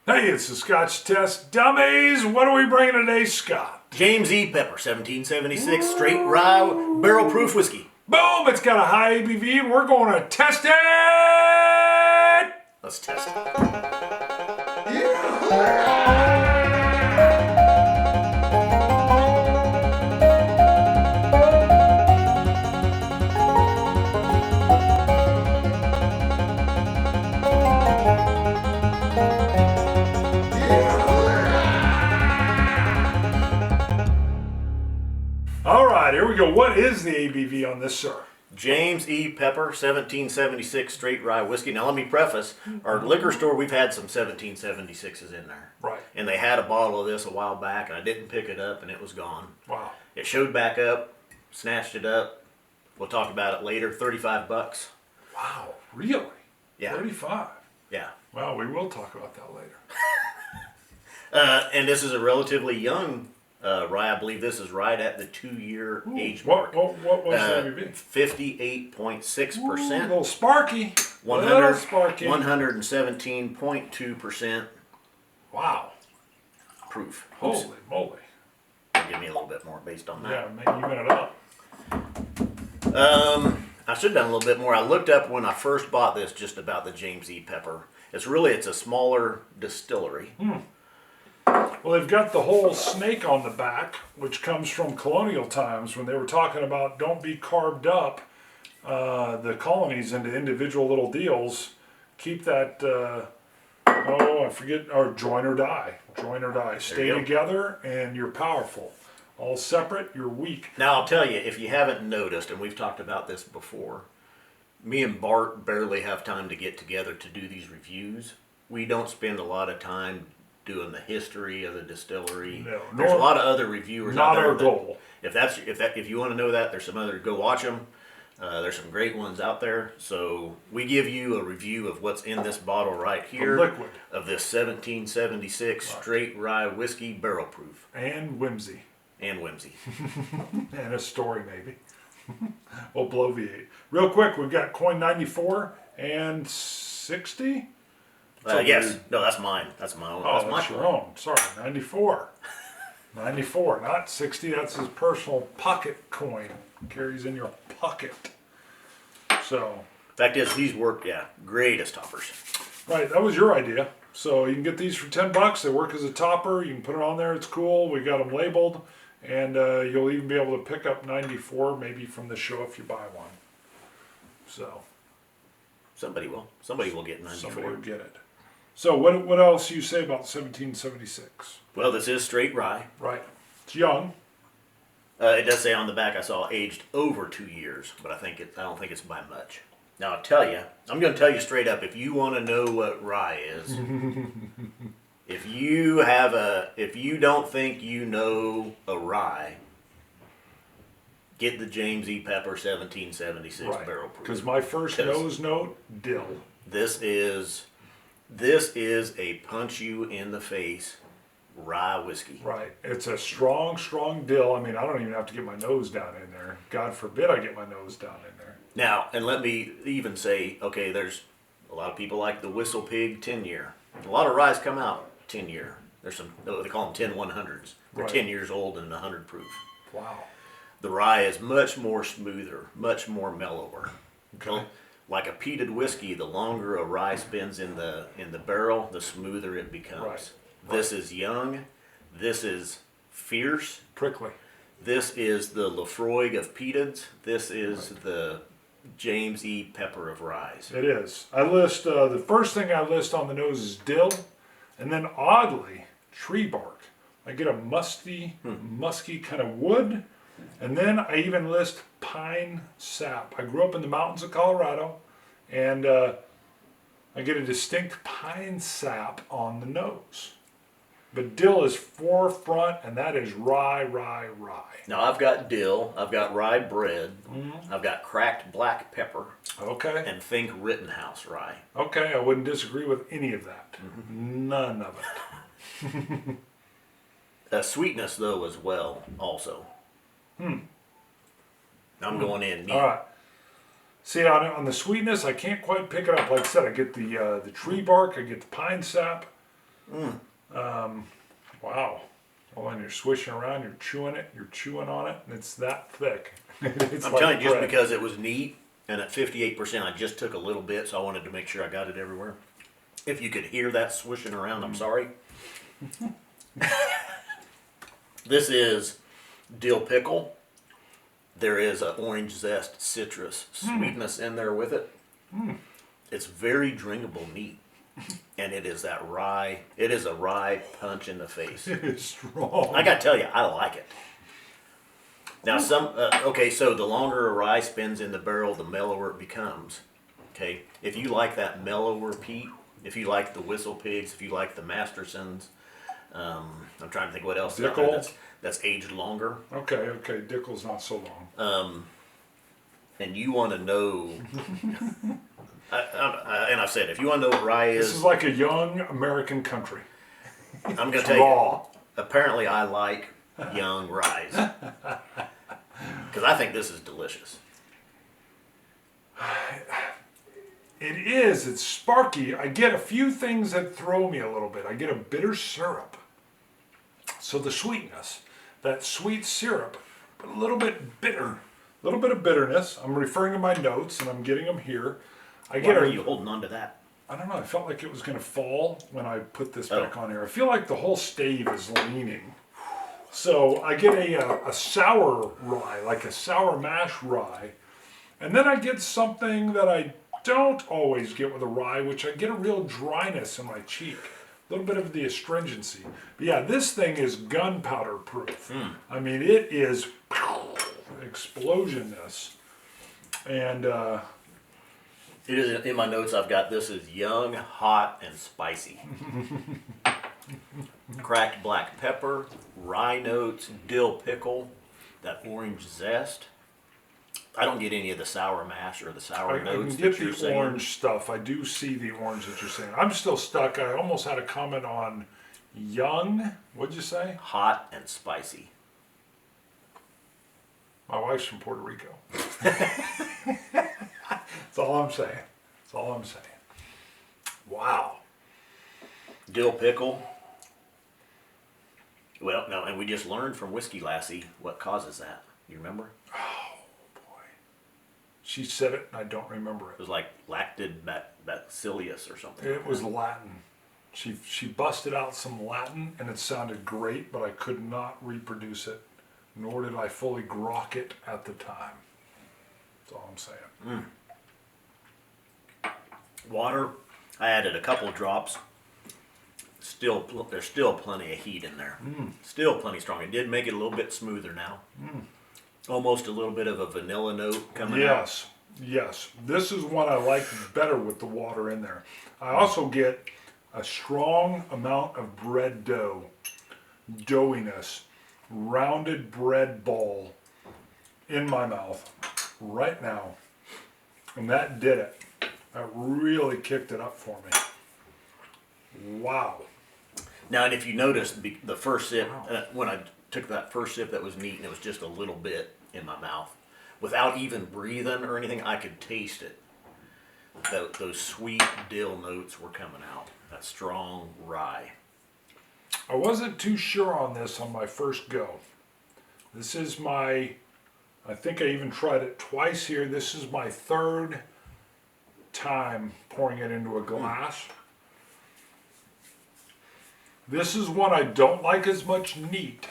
Hey, it's the Scotch test. Dummies, what are we bringing today, Scott? James E. Pepper, 1776, straight rye, barrel proof whiskey. Boom, it's got a high ABV and we're going to test it! Let's test it. All right, here we go. What is the ABV on this, sir? James E. Pepper, 1776, straight rye whiskey. Now, let me preface, our liquor store, we've had some 1776s in there. Right. And they had a bottle of this a while back, and I didn't pick it up, and it was gone. Wow. It showed back up, snatched it up. We'll talk about it later. 35 bucks. Wow, really? Yeah. 35? Yeah. Well, we will talk about that later. And this is a relatively young rye. I believe this is right at the 2-year age mark. What was the ABV? 58.6%. A little sparky. 117.2% Wow. proof. Holy moly. Give me a little bit more based on that. Yeah, make you it up. I should have done a little bit more. I looked up when I first bought this just about the James E. Pepper. It's a smaller distillery. Well, they've got the whole snake on the back, which comes from colonial times when they were talking about don't be carved up, the colonies into individual little deals. Keep that, I forget, or join or die. Join or die. Stay together and you're powerful. All separate, you're weak. Now, I'll tell you, if you haven't noticed, and we've talked about this before, me and Bart barely have time to get together to do these reviews. We don't spend a lot of time doing the history of the distillery. No, there's a lot of other reviewers not out there. our goal. If you want to know that, there's some other. Go watch them. There's some great ones out there. So we give you a review of what's in this bottle right here. The liquid of this 1776 straight rye whiskey, barrel proof. And whimsy. And whimsy. And a story maybe. We'll bloviate. Real quick, we've got coin 94 and 60. Yes. No, that's mine. That's my own. Oh, that's your own. Sorry, 94. 94, not 60. That's his personal pocket coin. Carries in your pocket. So. Fact is, these work, great as toppers. Right, that was your idea. So you can get these for $10. They work as a topper. You can put it on there. It's cool. We got them labeled. And you'll even be able to pick up 94 maybe from the show if you buy one. So. Somebody will. Somebody will get 94. Somebody will get it. So what else you say about 1776? Well, this is straight rye. Right. It's young. It does say on the back I saw aged over 2 years, but I don't think it's by much. Now I'll tell you, I'm going to tell you straight up, if you want to know what rye is, if you don't think you know a rye, get the James E. Pepper 1776 barrel proof. Because my first nose note, dill. This is a punch you in the face rye whiskey. Right. It's a strong, strong dill. I mean, I don't even have to get my nose down in there. God forbid I get my nose down in there. Now, and let me even say, okay, there's a lot of people like the Whistle Pig 10-year. A lot of ryes come out 10-year. There's some, they call them 10 100s. They're 10 years old and 100 proof. Wow. The rye is much more smoother, much more mellower. Okay. Like a peated whiskey, the longer a rye spends in the barrel, the smoother it becomes. Right. This is young. This is fierce. Prickly. This is the Lefroy of peateds. This is the James E. Pepper of ryes. It is. I list, the first thing I list on the nose is dill, and then oddly, tree bark. I get a musky kind of wood, and then I even list pine sap. I grew up in the mountains of Colorado, and I get a distinct pine sap on the nose. But dill is forefront, and that is rye, rye, rye. Now I've got dill, I've got rye bread, I've got cracked black pepper, okay, and think Rittenhouse rye. Okay, I wouldn't disagree with any of that. None of it. Sweetness though as well, also. I'm going in neat. All right. See, on the sweetness, I can't quite pick it up. Like I said, I get the tree bark, I get the pine sap. Wow. Well, when you're swishing around, you're chewing on it, and it's that thick. It's I'm like telling you, just bread. because it was neat, and at 58%, I just took a little bit, so I wanted to make sure I got it everywhere. If you could hear that swishing around, I'm sorry. This is dill pickle. There is an orange zest citrus sweetness in there with it. It's very drinkable neat. And it is that rye. It is a rye punch in the face. It is strong. I gotta tell you, I like it. Now, okay, so the longer a rye spins in the barrel, the mellower it becomes. Okay, if you like that mellower peat, if you like the Whistle Pigs, if you like the Mastersons, I'm trying to think what else Dickel. that's aged longer. Okay, Dickel's not so long. And you want to know, and I've said, if you want to know what rye This is, is like a young American country. I'm going to It's tell you. raw. Apparently, I like young ryes because I think this is delicious. It is. It's sparky. I get a few things that throw me a little bit. I get a bitter syrup. So the sweetness, that sweet syrup, but a little bit bitter. A little bit of bitterness. I'm referring to my notes, and I'm getting them here. Why are you holding on to that? I don't know. I felt like it was going to fall when I put this back on here. I feel like the whole stave is leaning. So I get a sour rye, like a sour mash rye. And then I get something that I don't always get with a rye, which I get a real dryness in my cheek. A little bit of the astringency. But yeah, this thing is gunpowder proof. I mean, it is explosionness. And It is in my notes. I've got this is young, hot, and spicy. Cracked black pepper, rye notes, dill pickle, that orange zest. I don't get any of the sour mash or the sour I notes can get that you're the saying. orange stuff. I do see the orange that you're saying. I'm still stuck. I almost had a comment on young. What'd you say? Hot and spicy. My wife's from Puerto Rico. That's all I'm saying. That's all I'm saying. Wow. Dill pickle. Well, no, and we just learned from Whiskey Lassie what causes that. You remember? She said it, and I don't remember It it. was like lactid bacillus or something. It was Latin. She busted out some Latin, and it sounded great, but I could not reproduce it, nor did I fully grok it at the time. That's all I'm saying. Water, I added a couple drops. There's still plenty of heat in there. Still plenty strong. It did make it a little bit smoother now. Almost a little bit of a vanilla note coming out. Yes. This is one I like better with the water in there. I also get a strong amount of bread dough, doughiness, rounded bread ball in my mouth right now. And that did it. That really kicked it up for me. Wow. Now, and if you notice, the first sip, when I took that first sip, that was neat, and it was just a little bit in my mouth. Without even breathing or anything, I could taste it. Those sweet dill notes were coming out. That strong rye. I wasn't too sure on this on my first go. This is I think I even tried it twice here. This is my third time pouring it into a glass. This is one I don't like as much neat,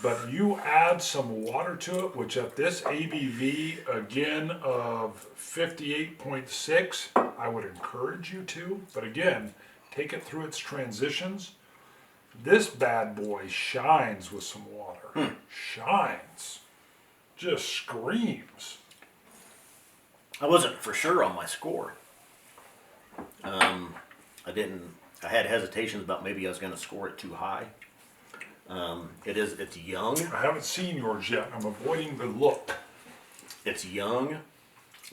but you add some water to it, which at this ABV, again, of 58.6, I would encourage you to. But again, take it through its transitions. This bad boy shines with some water. Shines. Just screams. I wasn't for sure on my score. I had hesitations about maybe I was going to score it too high. It's young. I haven't seen yours yet. I'm avoiding the look. It's young,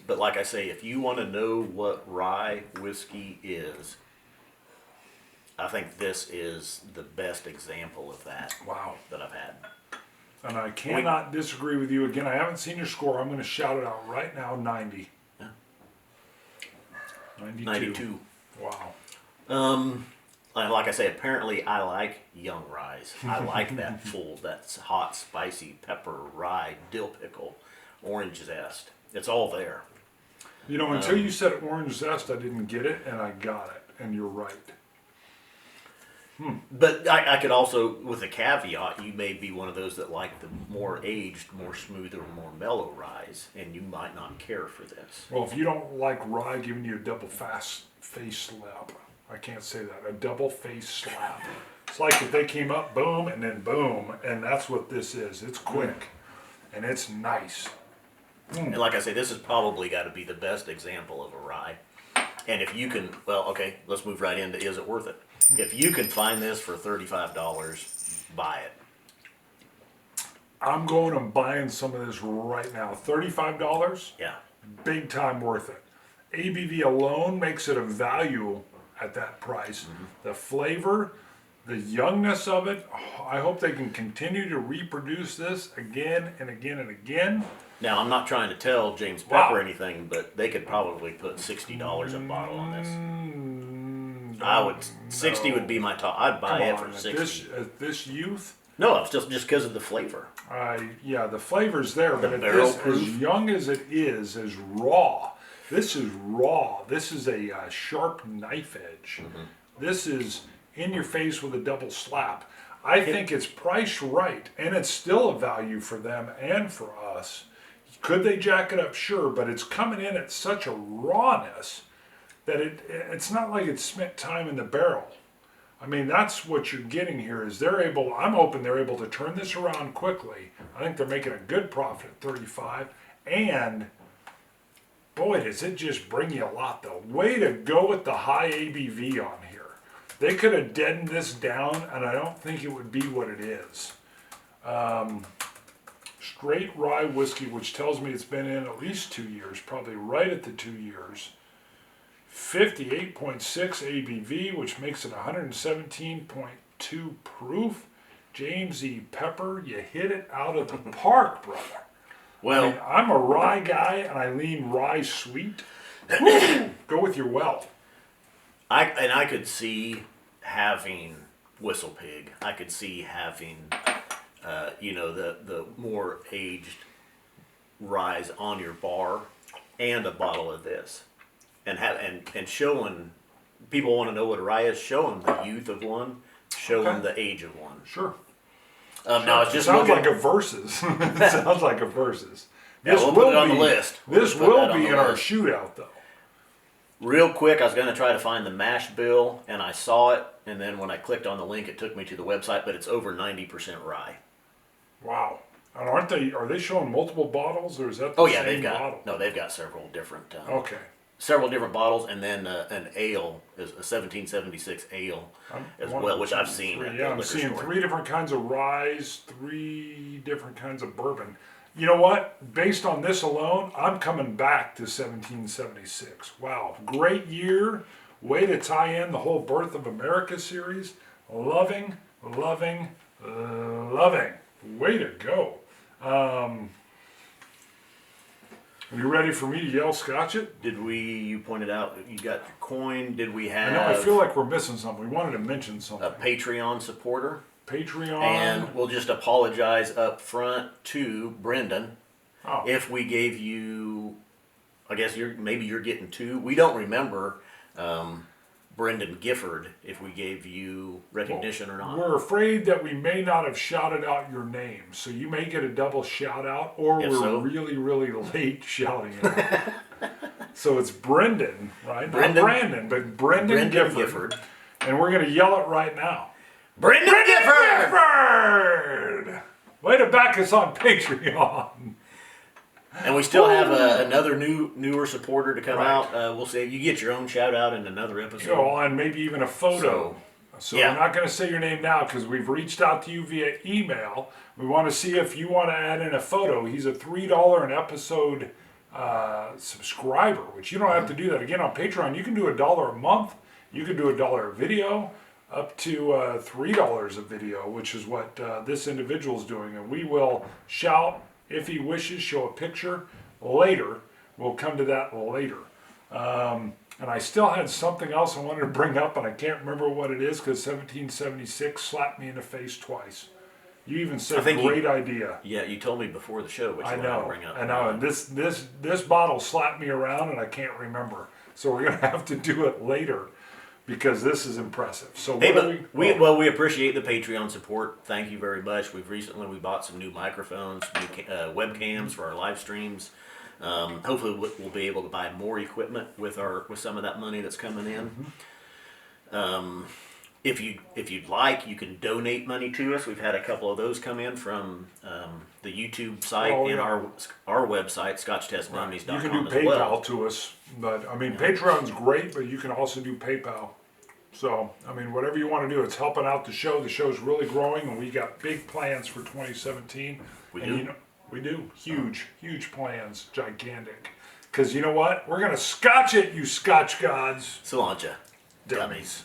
but like I say, if you want to know what rye whiskey is, I think this is the best example of that. Wow. That I've had. And I cannot disagree with you. Again, I haven't seen your score. I'm going to shout it out right now, 90. Yeah. 92. 92. Wow. And like I say, apparently I like young rye. I like that full, that hot, spicy pepper, rye, dill pickle, orange zest. It's all there. You know, until you said orange zest, I didn't get it, and I got it. And you're right. But I could also, with a caveat, you may be one of those that like the more aged, more smoother, more mellow ryes, and you might not care for this. Well, if you don't like rye giving you a double face slap, I can't say that, a double face slap. It's like if they came up, boom, and then boom, and that's what this is. It's quick, and it's nice. And like I say, this has probably got to be the best example of a rye. And if you can, well, okay, let's move right into is it worth it? If you can find this for $35, buy it. I'm going and buying some of this right now. $35, Yeah. big time worth it. ABV alone makes it a value at that price. The flavor, the youngness of it, I hope they can continue to reproduce this again and again and again. Now, I'm not trying to tell James Pepper anything, but they could probably put $60 a bottle on this. I would, 60 would be my top. I'd buy it for 60. At this youth, No, it's just because of the flavor. yeah, the flavor's there, but at barrel this, proof. as young as it is raw. This is raw. This is a sharp knife edge. This is in your face with a double slap. I think it's priced right, and it's still a value for them and for us. Could they jack it up? Sure, but it's coming in at such a rawness that it's not like it's spent time in the barrel. I mean, that's what you're getting here is I'm hoping they're able to turn this around quickly. I think they're making a good profit at 35, and boy, does it just bring you a lot though. Way to go with the high ABV on here. They could have deadened this down, and I don't think it would be what it is. Straight rye whiskey, which tells me it's been in at least 2 years, probably right at the 2 years. 58.6 ABV, which makes it 117.2 proof. James E. Pepper, you hit it out of the park, brother. Well, I mean, I'm a rye guy, and I lean rye sweet. Woo! Go with your well. I could see having Whistle Pig. I could see having, the more aged ryes on your bar, and a bottle of this, and showing people want to know what a rye is. Show them the youth of one. Show them the age of one. Sure. Now it's just sounds looking, like a versus. It sounds like a versus. Yeah, we'll put it on the list. This will be in our shootout, though. Real quick, I was going to try to find the mash bill, and I saw it, and then when I clicked on the link, it took me to the website, but it's over 90% rye. Wow. And are they showing multiple bottles, or is that the Oh yeah, same bottle? they've got several different. Okay. Several different bottles, and then an ale is a 1776 ale as well, which I've seen. At the I'm liquor seeing store. 3 different kinds of ryes, 3 different kinds of bourbon. You know what? Based on this alone, I'm coming back to 1776. Wow, great year. Way to tie in the whole Birth of America series. Loving. Way to go. Are you ready for me to yell Scotch it? You pointed out, you got your coin. Did we I have know, I feel like we're missing something. We wanted to mention something. a Patreon supporter? Patreon. And we'll just apologize up front to Brendan Oh. if we gave you, I guess maybe you're getting 2. We don't remember Brendan Gifford if we gave you recognition or not. We're afraid that we may not have shouted out your name, so you may get a double shout out, or If we're so. really, really late shouting it out. So it's Brendan, right? Brendan- Not Brandon, but Brendan Gifford. And we're going to yell it right now. Brendan Gifford! Gifford! Way to back us on Patreon. And we still have another newer supporter to come out. We'll say you get your own shout out in another episode. And maybe even a photo. So yeah. we're not going to say your name now because we've reached out to you via email. We want to see if you want to add in a photo. He's a $3 an episode subscriber, which you don't have to do that. Again, on Patreon, you can do $1 a month. You can do $1 a video, up to $3 a video, which is what this individual is doing. And we will shout, if he wishes, show a picture later. We'll come to that later. And I still had something else I wanted to bring up, and I can't remember what it is because 1776 slapped me in the face twice. You even said great idea. Yeah, you told me before the show what you I wanted to know. bring up. I know. And this bottle slapped me around, and I can't remember. So we're gonna have to do it later because this is impressive. So Hey, what but we appreciate the Patreon support. Thank you very much. We bought some new microphones, new webcams for our live streams. Hopefully we'll be able to buy more equipment with some of that money that's coming in. If you'd like, you can donate money to us. We've had a couple of those come in from the YouTube site and our website, ScotchTestDummies.com. You can do PayPal to us, but I mean Patreon's great, but you can also do PayPal. So I mean whatever you want to do, it's helping out the show. The show's really growing, and we got big plans for 2017. We do huge plans, gigantic. Because you know what? We're gonna Scotch it, you Scotch gods. Cilantro, Dummies.